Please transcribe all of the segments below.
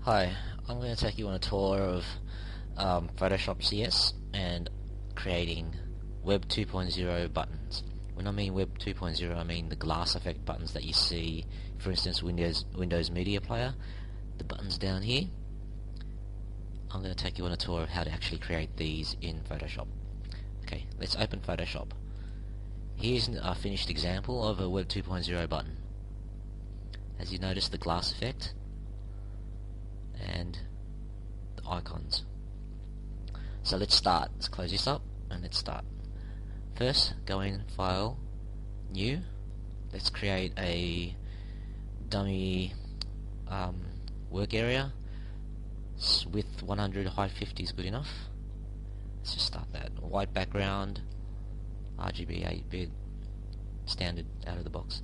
Hi, I'm going to take you on a tour of Photoshop CS and creating Web 2.0 buttons. When I mean Web 2.0, I mean the glass effect buttons that you see, for instance, Windows Media Player. The buttons down here. I'm going to take you on a tour of how to actually create these in Photoshop. Okay, let's open Photoshop. Here's a finished example of a Web 2.0 button. As you notice, the glass effect and the icons. So let's start. Let's close this up and let's start. First, go in File, New. Let's create a dummy work area. Width 100, height 50 is good enough. Let's just start that. White background, RGB 8-bit, standard out of the box.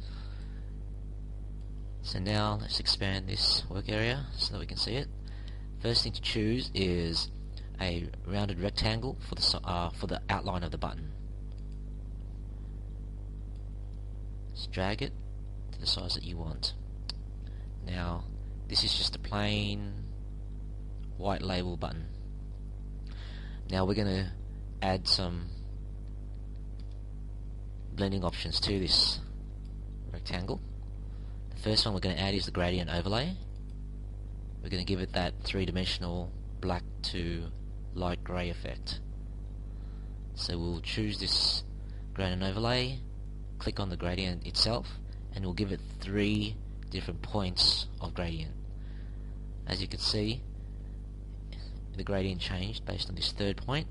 So now let's expand this work area so that we can see it. First thing to choose is a rounded rectangle for the outline of the button. Just drag it to the size that you want. Now this is just a plain white label button. Now we're going to add some blending options to this rectangle. The first one we're going to add is the gradient overlay. We're going to give it that three-dimensional black to light grey effect. So we'll choose this gradient overlay, click on the gradient itself, and we'll give it 3 different points of gradient. As you can see, the gradient changed based on this third point.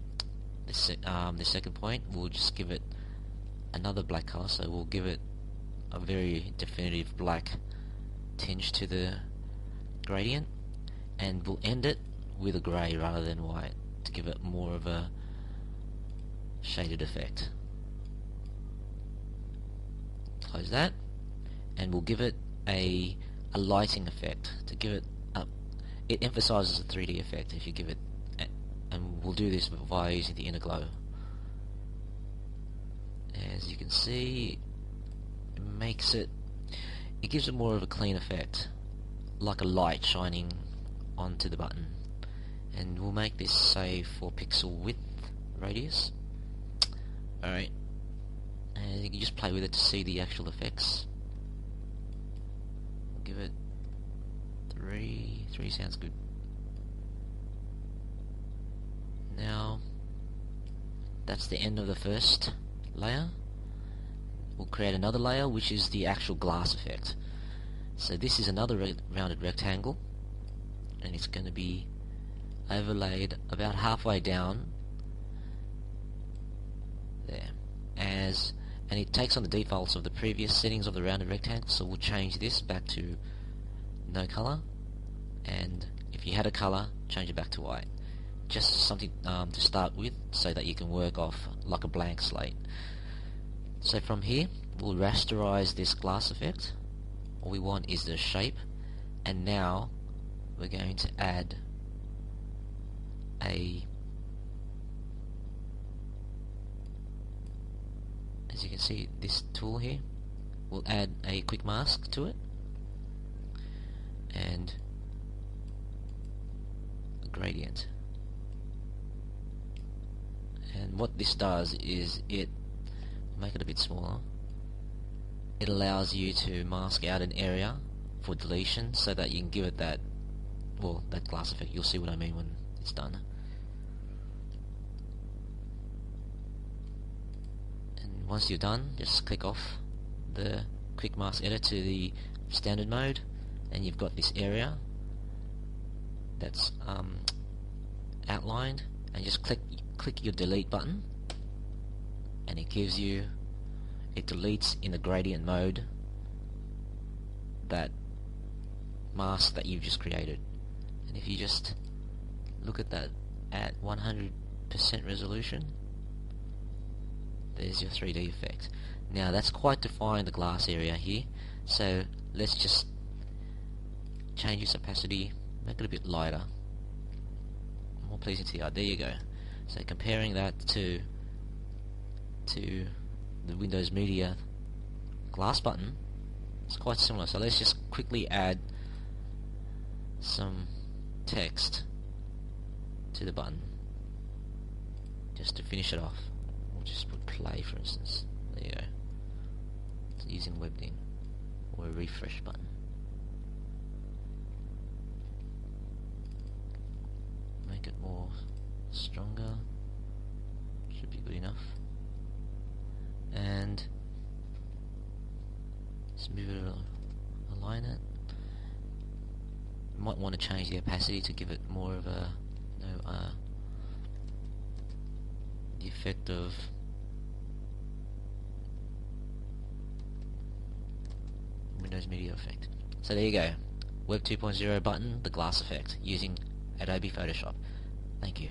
The second point, we'll just give it another black color, so we'll give it a very definitive black tinge to the gradient, and we'll end it with a grey rather than white to give it more of a shaded effect. Close that, and we'll give it a lighting effect to give it up. It emphasizes a 3D effect if you give it, and we'll do this via using the inner glow. As you can see, it gives it more of a clean effect, like a light shining onto the button. And we'll make this, say, 4 pixel width radius. Alright, and you can just play with it to see the actual effects. We'll give it 3 sounds good. Now that's the end of the first layer. We'll create another layer, which is the actual glass effect. So this is another rounded rectangle, and it's going to be overlaid about halfway down there, and it takes on the defaults of the previous settings of the rounded rectangle. So we'll change this back to no color, and if you had a color, change it back to white. Just something to start with, so that you can work off like a blank slate. So from here, we'll rasterize this glass effect. All we want is the shape, and now we're going to add as you can see, this tool here, we'll add a quick mask to it, and a gradient. And what this does is make it a bit smaller. It allows you to mask out an area for deletion, so that you can give it that glass effect. You'll see what I mean when it's done. And once you're done, just click off the quick mask edit to the standard mode, and you've got this area that's outlined, and just click your delete button, and it deletes in the gradient mode that mask that you've just created. And if you just look at that at 100% resolution, there's your 3D effect. Now that's quite defined, the glass area here, so let's just change its opacity, make it a bit lighter, more pleasing to the eye. There you go. So comparing that to the Windows Media glass button, it's quite similar. So let's just quickly add some text to the button just to finish it off. We'll just put play, for instance. There you go. It's using WebDing or a refresh button. Make it more stronger. Should be good enough. And let's move it, align it. You might want to change the opacity to give it more of a, the effect of Windows Media Effect. So there you go. Web 2.0 button, the glass effect, using Adobe Photoshop. Thank you.